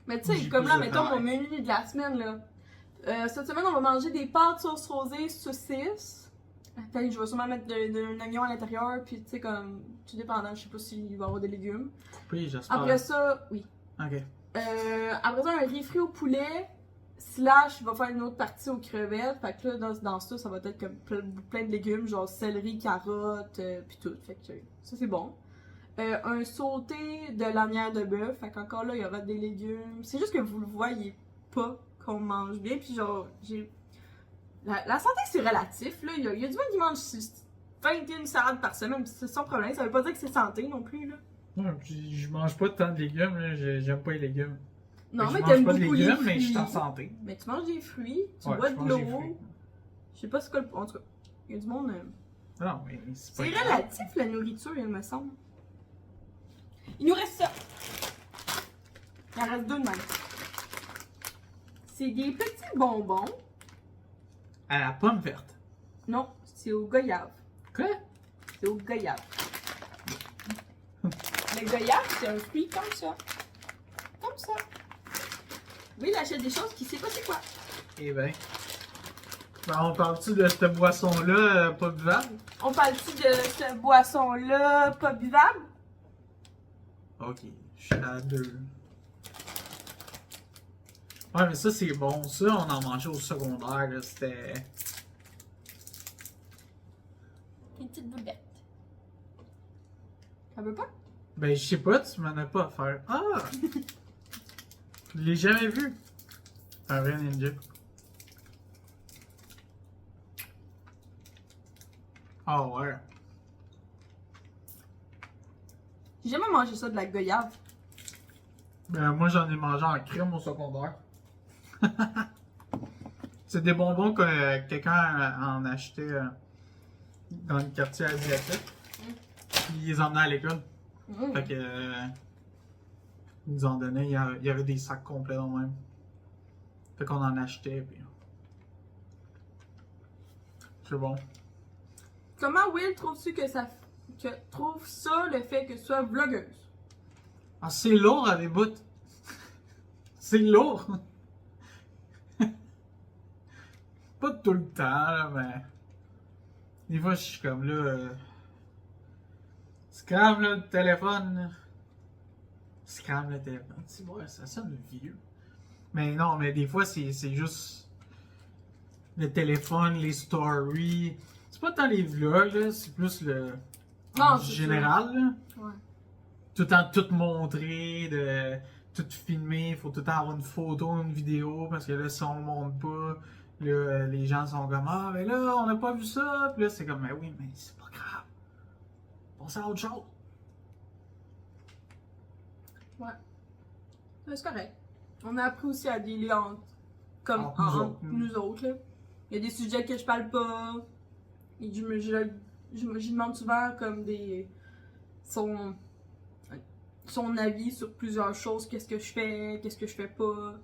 Mais tu sais, J'ai comme plus là, de mettons mon travail. menu de la semaine, là. Cette semaine, on va manger des pâtes sauce rosée, saucisses. Peut-être que je vais sûrement mettre d'un oignon à l'intérieur, puis tu sais, comme, tout dépendant, je sais pas s'il va y avoir des légumes. Coupé, j'espère. Après ça, oui. Ok. Après ça, un riz frit au poulet, slash, je vais faire une autre partie aux crevettes. Fait que là, dans ça, ça va être comme plein de légumes, genre céleri, carottes, puis tout. Fait que ça, c'est bon. Un sauté de lanière de bœuf. Fait qu'encore là, il y aura des légumes. C'est juste que vous le voyez pas qu'on mange bien. Puis genre, la santé, c'est relatif, là. Il y a du monde qui mange 21 salades par semaine, puis c'est son problème. Ça veut pas dire que c'est santé non plus, là. Ouais, puis je mange pas tant de légumes, là. J'aime pas les légumes. Non, Fait mais que je t'aimes mange pas de beaucoup les légumes, mais je suis fruits. en santé. Mais tu manges des fruits, tu Ouais, bois je de mange des l'eau. fruits. Je sais pas ce que En tout cas, il y a du monde. Non, mais c'est pas C'est grave. relatif la nourriture, il me semble. Il nous reste ça. Il en reste 2 de même. C'est des petits bonbons. À la pomme verte. Non, c'est au goyave. Quoi? C'est au goyave. Le goyave, c'est un fruit comme ça. Comme ça. Oui, il achète des choses qu'il sait pas c'est quoi. Eh ben. Ben, on parle-tu de cette boisson-là, pas buvable? On parle-tu de cette boisson-là pas buvable? Ok, je suis à 2. Ouais, mais ça, c'est bon. Ça, on en mangeait au secondaire, là. C'était. Une petite boulette. Ça veut pas? Ben, je sais pas, tu m'en as pas à faire. Ah! Je l'ai jamais vu. Un vrai ninja. Ah ouais. J'ai jamais mangé ça de la goyave. Ben, moi, j'en ai mangé en crème au secondaire. C'est des bonbons que quelqu'un en achetait dans le quartier asiatique. Puis ils les emmenaient à l'école. Mmh. Fait que. Ils nous en donnaient. Il y avait des sacs complets dans le même. Fait qu'on en achetait. Puis. C'est bon. Comment Will trouves-tu trouve ça le fait que tu sois vlogueuse? Ah, c'est lourd à des bouts. C'est lourd. Pas tout le temps, là, mais. Des fois, je suis comme là. Scram le téléphone. Là. Scram le téléphone. Tu vois, ça sonne vieux. Mais non, mais des fois, c'est juste. le téléphone, les stories. C'est pas tant les vlogs, là, c'est plus le. Non, en c'est général, là. Ouais. Tout le temps, tout montrer, de tout filmer. Il faut tout le temps avoir une photo, une vidéo, parce que là, si on le montre pas, là, les gens sont comme ah, mais là, on n'a pas vu ça. Puis là, c'est comme, mais oui, mais c'est pas grave. Pensez à autre chose. Ouais. C'est correct. On a appris aussi à dealer comme Entre nous autres. nous autres. Là. Il y a des sujets que je parle pas. Et je demande souvent comme son avis sur plusieurs choses, qu'est-ce que je fais, qu'est-ce que je fais pas.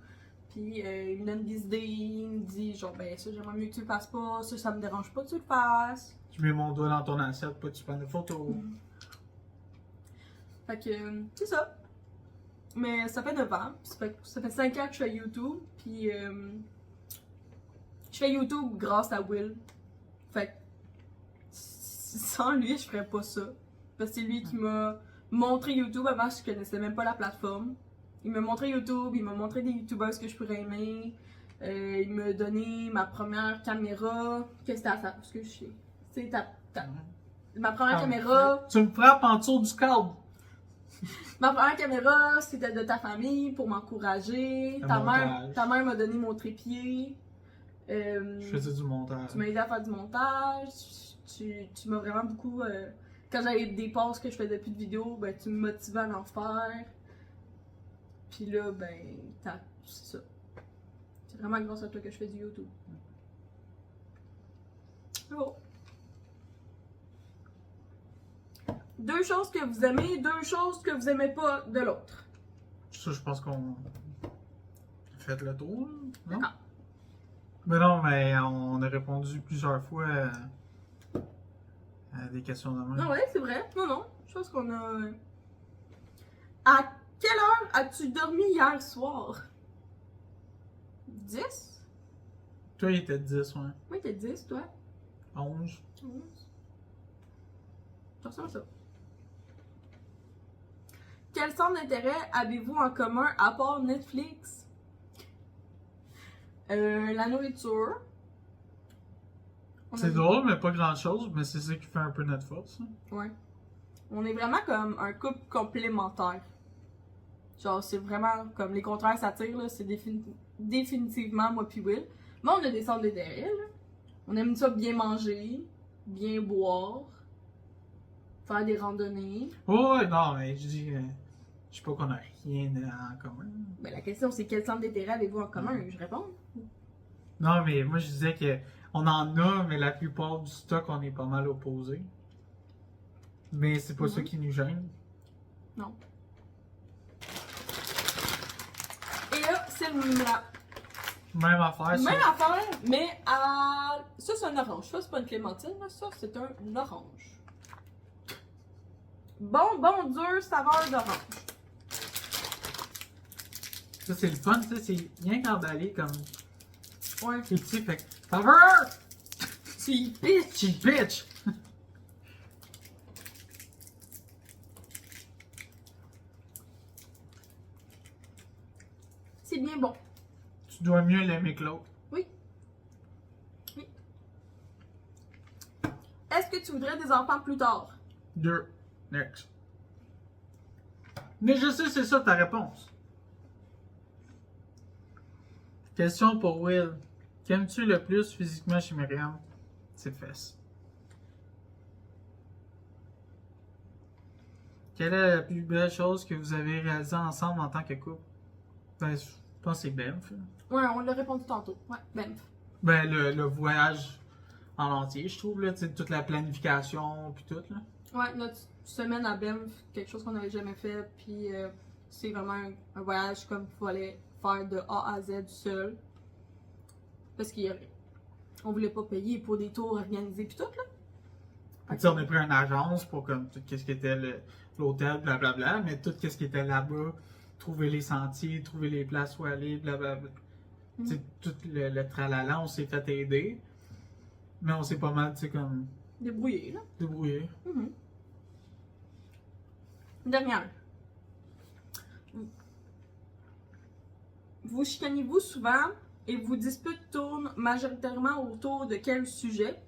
Puis il me donne des idées, il me dit genre ben ça j'aimerais mieux que tu le fasses pas, ça me dérange pas que tu le fasses. Je mets mon doigt dans ton assiette, pas que tu prennes des photos. Fait que c'est ça. Mais ça fait 9 ans, ça fait 5 ans que je fais YouTube, puis je fais YouTube grâce à Will. Fait que sans lui, je ferais pas ça. Parce que c'est lui qui m'a montré YouTube avant, je connaissais même pas la plateforme. Il m'a montré YouTube, il m'a montré des YouTubers que je pourrais aimer. Il m'a donné ma première caméra. Qu'est-ce que c'était à ça? Parce que je sais. C'est ma première caméra. Tu me frappes en dessous du cadre. Ma première caméra, c'était de ta famille pour m'encourager. Le Ta montage. mère m'a donné mon trépied. Je faisais du montage. Tu m'as aidé à faire du montage. Tu m'as vraiment beaucoup. Quand j'avais des pauses que je faisais plus de vidéos, ben, tu me motivais à en faire. Puis là, ben, c'est ça. C'est vraiment grâce à toi que je fais du YouTube. C'est bon. 2 choses que vous aimez, 2 choses que vous aimez pas de l'autre. Ça, je pense qu'on a fait le tour, non? D'accord. Mais non, mais on a répondu plusieurs fois à des questions de même. Ah ouais, c'est vrai. Non. Je pense qu'on a. À quelle heure as-tu dormi hier soir? 10? Toi, il était 10, ouais. Oui, t'es 10, toi. 11. 11. Ça ressemble à ça. Quel centre d'intérêt avez-vous en commun à part Netflix? La nourriture. C'est drôle, mais pas grand chose, mais c'est ça qui fait un peu notre force. Hein. Ouais. On est vraiment comme un couple complémentaire. Genre, c'est vraiment comme les contraires s'attirent, là. C'est définitivement moi puis Will. Mais on a des centres d'intérêt, là. On aime ça bien manger, bien boire, faire des randonnées. Oh, ouais, non, mais je dis, je sais pas qu'on a rien en commun. Ben, la question, c'est quel centre d'intérêt avez-vous en commun? Je réponds. Non, mais moi, je disais que on en a, mais la plupart du stock, on est pas mal opposés. Mais c'est pas ça qui nous gêne. Non. Et là, c'est la Même affaire. même ça. affaire, mais à. Ça, c'est un orange. Ça, c'est pas une clémentine, là. Ça, c'est un orange. Bon, dur, saveur d'orange. Ça, c'est le fun, ça, c'est rien qu'emballé comme Ouais. tout petit, fait que faveur! Tu y pitches. Tu bitch! C'est bien bon. Tu dois mieux l'aimer que l'autre. Oui. Est-ce que tu voudrais des enfants plus tard? 2. Next. Mais je sais, c'est ça ta réponse. Question pour Will. Qu'aimes-tu le plus physiquement chez Myriam? Ses fesses. Quelle est la plus belle chose que vous avez réalisée ensemble en tant que couple? Ben, je pense que c'est Benf. là. Ouais, on l'a répondu tantôt. Ouais, ben. Ben, le voyage en entier, je trouve, là, tu sais, toute la planification, puis tout, là. Ouais, notre semaine à Banff, quelque chose qu'on n'avait jamais fait, puis c'est vraiment un voyage comme il fallait faire de A à Z seul. Parce qu'on voulait pas payer pour des tours organisés puis tout, là. Tu sais, on a pris une agence pour comme tout ce qui était l'hôtel, blablabla, mais tout ce qui était là-bas, trouver les sentiers, trouver les places où aller, blablabla. Tu sais, tout le tralala, on s'est fait aider, mais on s'est pas mal, tu sais, comme Débrouillé, là. débrouillé. Mhm. Dernière. Vous chicanez-vous souvent et vos disputes tournent majoritairement autour de quel sujet?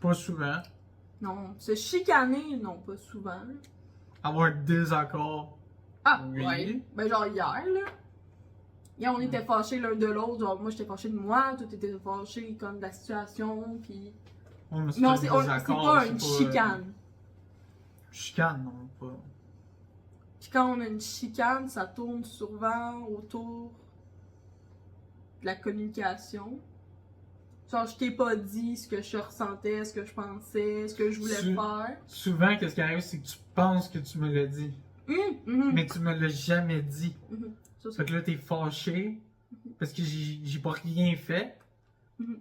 Pas souvent. Non, se chicaner, non, pas souvent. Avoir un désaccord. Ah, Oui. ouais. Ben, genre hier, là. Hier, on était fâchés l'un de l'autre. Genre, moi, j'étais fâchée de moi, toi, t'étais fâché comme de la situation, puis. Ouais, mais Mais un c'est désaccord, pas c'est une chicane. Chicane, non, pas. Puis quand on a une chicane, ça tourne souvent autour de la communication. Genre, je t'ai pas dit ce que je ressentais, ce que je pensais, ce que je voulais faire. Souvent, qu'est-ce qui arrive, c'est que tu penses que tu me l'as dit. Mais tu me l'as jamais dit. Ça, Fait que là, t'es fâché parce que j'ai pas rien fait. Mhm.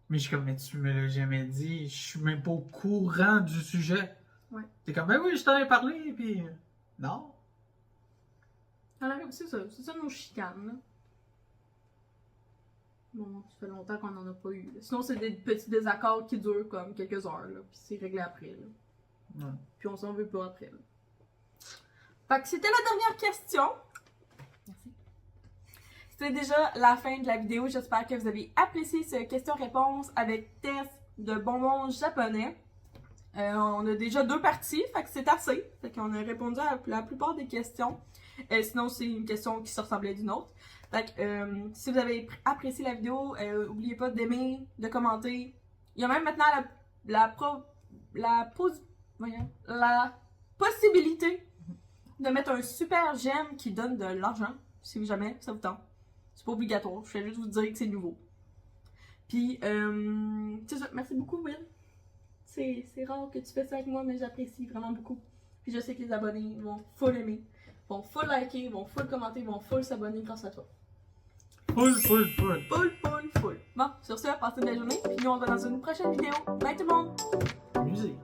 Mais je suis comme, mais tu me l'as jamais dit. Je suis même pas au courant du sujet. Ouais. T'es comme, ben oui, je t'en ai parlé, puis non. Alors, c'est ça nos chicanes, là. Bon, ça fait longtemps qu'on en a pas eu. Là. Sinon, c'est des petits désaccords qui durent comme quelques heures, là, puis c'est réglé après, là. Ouais. Puis on s'en veut pas après, là. Fait que c'était la dernière question. Merci. C'était déjà la fin de la vidéo. J'espère que vous avez apprécié ce question-réponse avec test de bonbons japonais. On a déjà 2 parties, fait que c'est assez. Fait qu'on a répondu à la plupart des questions. Sinon, c'est une question qui se ressemblait d'une autre. Fait que si vous avez apprécié la vidéo, n'oubliez pas d'aimer, de commenter. Il y a même maintenant la possibilité de mettre un super j'aime qui donne de l'argent, si jamais ça vous tente. C'est pas obligatoire, je vais juste vous dire que c'est nouveau. Puis, c'est ça, merci beaucoup Will. C'est rare que tu fais ça avec moi, mais j'apprécie vraiment beaucoup. Puis je sais que les abonnés vont full aimer, vont full liker, vont full commenter, vont full s'abonner grâce à toi. Full. Full. Bon, sur ce, passez une belle journée, puis nous on se voit dans une prochaine vidéo. Bye tout le monde! Musique.